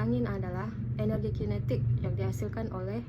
angin adalah energi kinetik yang dihasilkan oleh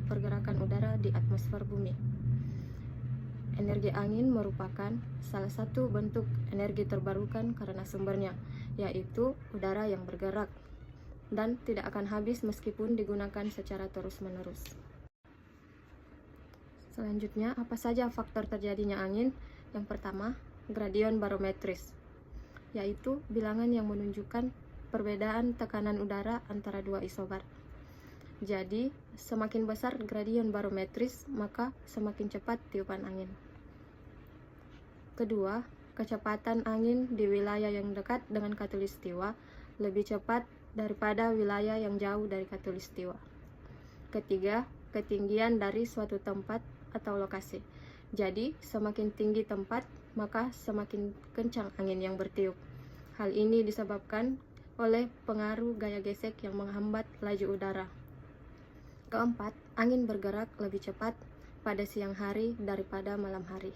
pergerakan udara di atmosfer bumi. Energi angin merupakan salah satu bentuk energi terbarukan karena sumbernya, yaitu udara yang bergerak dan tidak akan habis meskipun digunakan secara terus-menerus. Selanjutnya, apa saja faktor terjadinya angin? Yang pertama, gradien barometris, yaitu bilangan yang menunjukkan perbedaan tekanan udara antara dua isobar. Jadi, semakin besar gradien barometris, maka semakin cepat tiupan angin. Kedua, kecepatan angin di wilayah yang dekat dengan khatulistiwa lebih cepat daripada wilayah yang jauh dari khatulistiwa. Ketiga, ketinggian dari suatu tempat atau lokasi. Jadi, semakin tinggi tempat, maka semakin kencang angin yang bertiup. Hal ini disebabkan oleh pengaruh gaya gesek yang menghambat laju udara. Keempat, angin bergerak lebih cepat pada siang hari daripada malam hari.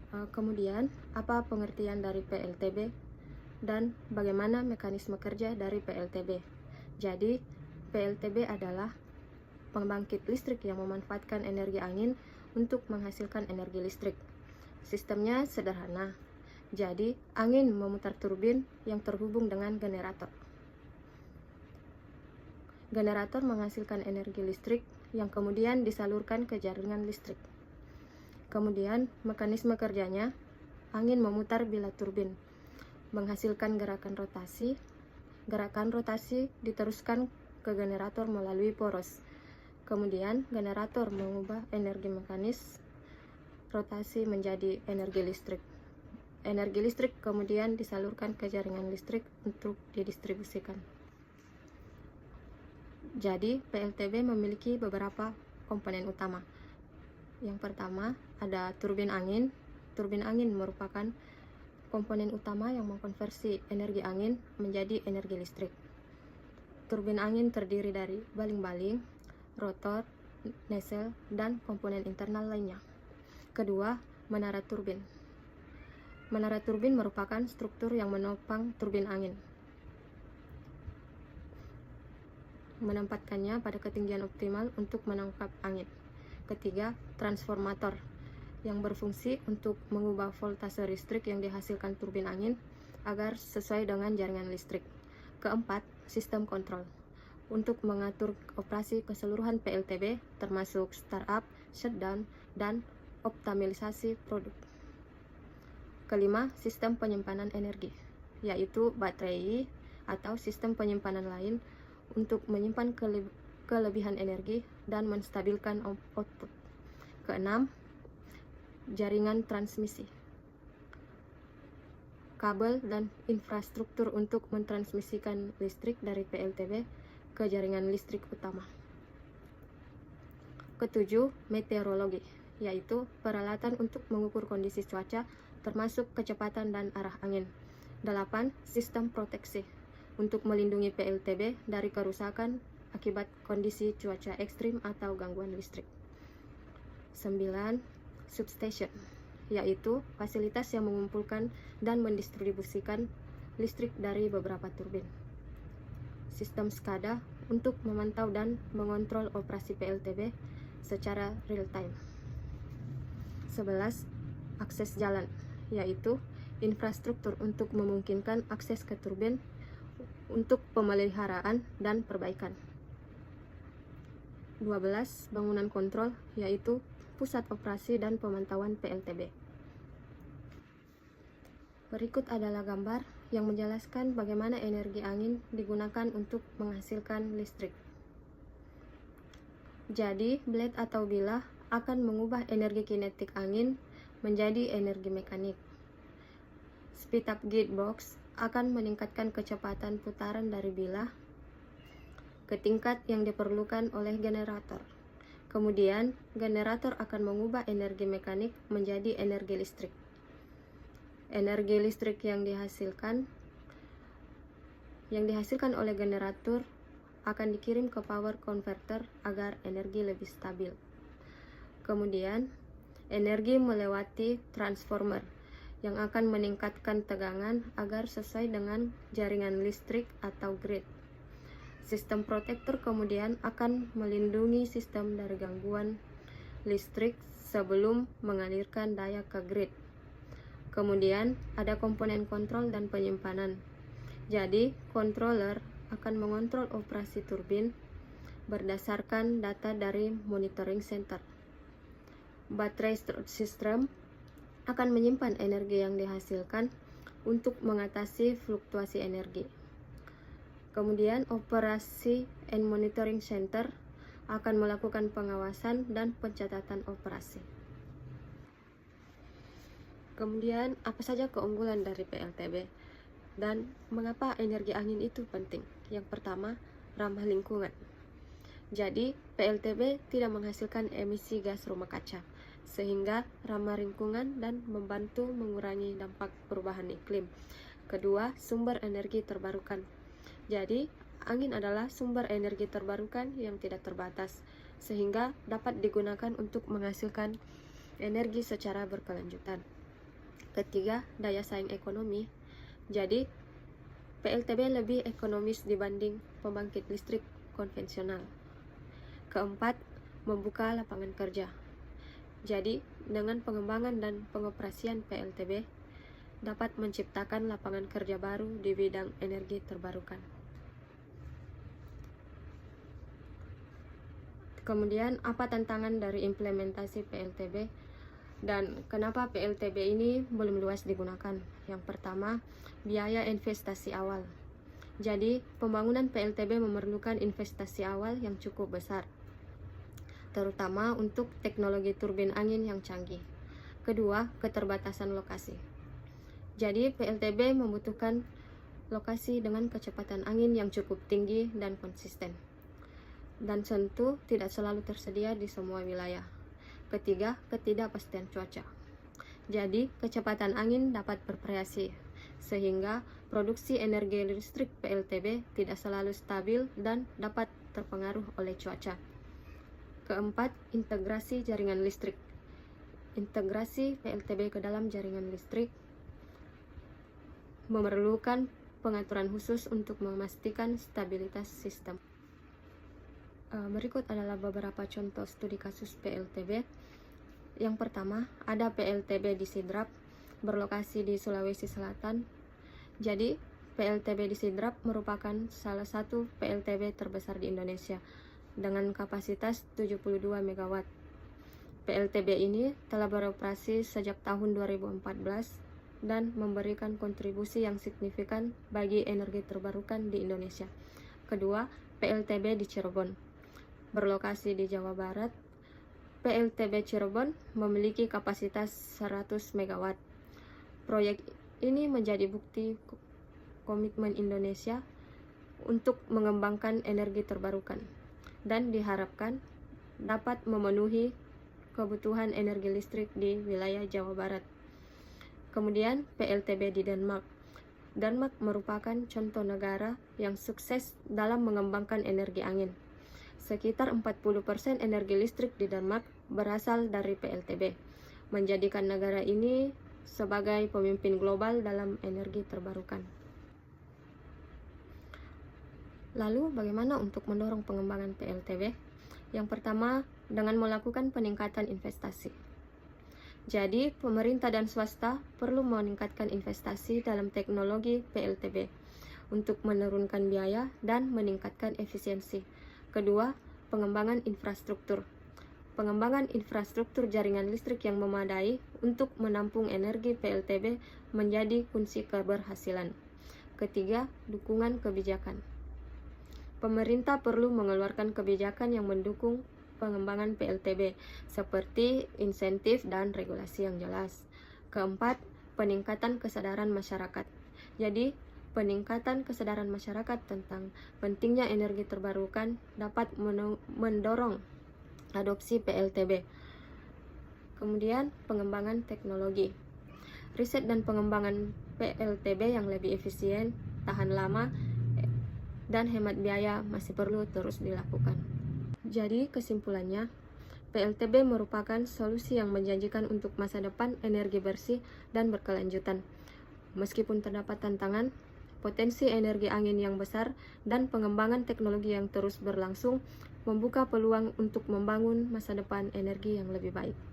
Kemudian, apa pengertian dari PLTB dan bagaimana mekanisme kerja dari PLTB? Jadi, PLTB adalah pembangkit listrik yang memanfaatkan energi angin untuk menghasilkan energi listrik. Sistemnya sederhana. Jadi, angin memutar turbin yang terhubung dengan generator. Generator menghasilkan energi listrik yang kemudian disalurkan ke jaringan listrik. Kemudian, mekanisme kerjanya, angin memutar bilah turbin, menghasilkan gerakan rotasi. Gerakan rotasi diteruskan ke generator melalui poros. Kemudian, generator mengubah energi mekanis rotasi menjadi energi listrik. Energi listrik kemudian disalurkan ke jaringan listrik untuk didistribusikan. Jadi, PLTB memiliki beberapa komponen utama. Yang pertama, ada turbin angin. Turbin angin merupakan komponen utama yang mengkonversi energi angin menjadi energi listrik. Turbin angin terdiri dari baling-baling, rotor, nacelle, dan komponen internal lainnya. Kedua, menara turbin. Menara turbin merupakan struktur yang menopang turbin angin, menempatkannya pada ketinggian optimal untuk menangkap angin. Ketiga, transformator yang berfungsi untuk mengubah voltase listrik yang dihasilkan turbin angin agar sesuai dengan jaringan listrik. Keempat, sistem kontrol untuk mengatur operasi keseluruhan PLTB termasuk startup, shutdown, dan optimalisasi produk. Kelima, sistem penyimpanan energi, yaitu baterai atau sistem penyimpanan lain untuk menyimpan kelebihan energi dan menstabilkan output. Keenam, jaringan transmisi, kabel dan infrastruktur untuk mentransmisikan listrik dari PLTB ke jaringan listrik utama. Ketujuh, meteorologi, yaitu peralatan untuk mengukur kondisi cuaca termasuk kecepatan dan arah angin. 8. Sistem proteksi untuk melindungi PLTB dari kerusakan akibat kondisi cuaca ekstrim atau gangguan listrik. 9. Substation, yaitu fasilitas yang mengumpulkan dan mendistribusikan listrik dari beberapa turbin. Sistem SCADA untuk memantau dan mengontrol operasi PLTB secara real-time. 11. Akses jalan, yaitu infrastruktur untuk memungkinkan akses ke turbin untuk pemeliharaan dan perbaikan. 12. Bangunan kontrol, yaitu pusat operasi dan pemantauan PLTB. Berikut adalah gambar yang menjelaskan bagaimana energi angin digunakan untuk menghasilkan listrik. Jadi, blade atau bilah akan mengubah energi kinetik angin menjadi energi mekanik. Speed up gearbox akan meningkatkan kecepatan putaran dari bilah ke tingkat yang diperlukan oleh generator. Kemudian, generator akan mengubah energi mekanik menjadi energi listrik. Energi listrik yang dihasilkan oleh generator akan dikirim ke power converter agar energi lebih stabil. Kemudian, energi melewati transformer yang akan meningkatkan tegangan agar sesuai dengan jaringan listrik atau grid. Sistem protektor kemudian akan melindungi sistem dari gangguan listrik sebelum mengalirkan daya ke grid. Kemudian ada komponen kontrol dan penyimpanan. Jadi, controller akan mengontrol operasi turbin berdasarkan data dari monitoring center. Baterai storage system akan menyimpan energi yang dihasilkan untuk mengatasi fluktuasi energi. Kemudian operasi and monitoring center akan melakukan pengawasan dan pencatatan operasi. Kemudian apa saja keunggulan dari PLTB dan mengapa energi angin itu penting? Yang pertama, ramah lingkungan. Jadi, PLTB tidak menghasilkan emisi gas rumah kaca, sehingga ramah lingkungan dan membantu mengurangi dampak perubahan iklim. Kedua, sumber energi terbarukan. Jadi, angin adalah sumber energi terbarukan yang tidak terbatas, sehingga dapat digunakan untuk menghasilkan energi secara berkelanjutan. Ketiga, daya saing ekonomi. Jadi, PLTB lebih ekonomis dibanding pembangkit listrik konvensional. Keempat, membuka lapangan kerja. Jadi, dengan pengembangan dan pengoperasian PLTB dapat menciptakan lapangan kerja baru di bidang energi terbarukan. Kemudian, apa tantangan dari implementasi PLTB dan kenapa PLTB ini belum luas digunakan? Yang pertama, biaya investasi awal. Jadi, pembangunan PLTB memerlukan investasi awal yang cukup besar, terutama untuk teknologi turbin angin yang canggih. Kedua, keterbatasan lokasi. Jadi, PLTB membutuhkan lokasi dengan kecepatan angin yang cukup tinggi dan konsisten. Dan tentu tidak selalu tersedia di semua wilayah. Ketiga, ketidakpastian cuaca. Jadi, kecepatan angin dapat bervariasi, sehingga produksi energi listrik PLTB tidak selalu stabil dan dapat terpengaruh oleh cuaca. Keempat, integrasi jaringan listrik. Integrasi PLTB ke dalam jaringan listrik memerlukan pengaturan khusus untuk memastikan stabilitas sistem. Berikut adalah beberapa contoh studi kasus PLTB. Yang pertama, ada PLTB di Sidrap, berlokasi di Sulawesi Selatan. Jadi, PLTB di Sidrap merupakan salah satu PLTB terbesar di Indonesia dengan kapasitas 72 MW. PLTB ini telah beroperasi sejak tahun 2014 dan memberikan kontribusi yang signifikan bagi energi terbarukan di Indonesia. Kedua, PLTB di Cirebon, berlokasi di Jawa Barat. PLTB Cirebon memiliki kapasitas 100 MW. Proyek ini menjadi bukti komitmen Indonesia untuk mengembangkan energi terbarukan dan diharapkan dapat memenuhi kebutuhan energi listrik di wilayah Jawa Barat. Kemudian PLTB di Denmark. Denmark merupakan contoh negara yang sukses dalam mengembangkan energi angin. Sekitar 40% energi listrik di Denmark berasal dari PLTB, menjadikan negara ini sebagai pemimpin global dalam energi terbarukan. Lalu, bagaimana untuk mendorong pengembangan PLTB? Yang pertama, dengan melakukan peningkatan investasi. Jadi, pemerintah dan swasta perlu meningkatkan investasi dalam teknologi PLTB untuk menurunkan biaya dan meningkatkan efisiensi. Kedua, pengembangan infrastruktur. Pengembangan infrastruktur jaringan listrik yang memadai untuk menampung energi PLTB menjadi kunci keberhasilan. Ketiga, dukungan kebijakan. Pemerintah perlu mengeluarkan kebijakan yang mendukung pengembangan PLTB, seperti insentif dan regulasi yang jelas. Keempat, peningkatan kesadaran masyarakat. Jadi, peningkatan kesadaran masyarakat tentang pentingnya energi terbarukan dapat mendorong adopsi PLTB. Kemudian, pengembangan teknologi. Riset dan pengembangan PLTB yang lebih efisien, tahan lama, dan hemat biaya masih perlu terus dilakukan. Jadi, kesimpulannya, PLTB merupakan solusi yang menjanjikan untuk masa depan energi bersih dan berkelanjutan. Meskipun terdapat tantangan, potensi energi angin yang besar, dan pengembangan teknologi yang terus berlangsung, membuka peluang untuk membangun masa depan energi yang lebih baik.